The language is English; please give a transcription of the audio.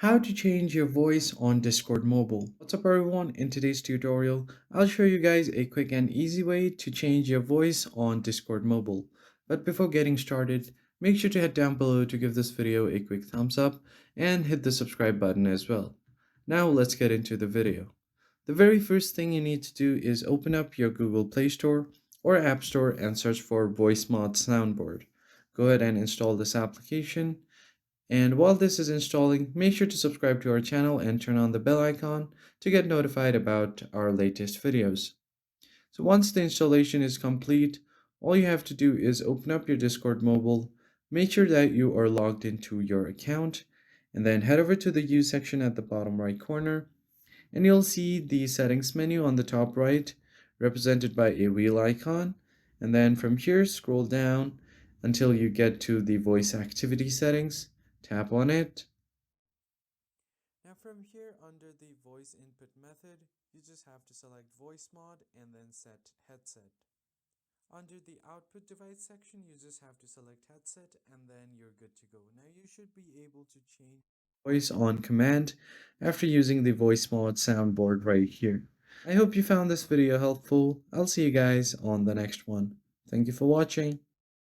How to change your voice on Discord Mobile. What's up everyone? In today's tutorial, I'll show you guys a quick and easy way to change your voice on Discord Mobile. But before getting started, make sure to head down below to give this video a quick thumbs up and hit the subscribe button as well. Now let's get into the video. The very first thing you need to do is open up your Google Play Store or App Store and search for VoiceMod Soundboard. Go ahead and install this application, and while this is installing, make sure to subscribe to our channel and turn on the bell icon to get notified about our latest videos. So once the installation is complete, all you have to do is open up your Discord mobile, make sure that you are logged into your account, and then head over to the Use section at the bottom right corner, and you'll see the settings menu on the top right, represented by a wheel icon, and then from here scroll down until you get to the voice activity settings. Tap on it. Now from here under the voice input method, you just have to select voice mod and then set headset. Under the output device section, you just have to select headset and then you're good to go. Now you should be able to change voice on command after using the voice mod soundboard right here. I hope you found this video helpful. I'll see you guys on the next one. Thank you for watching.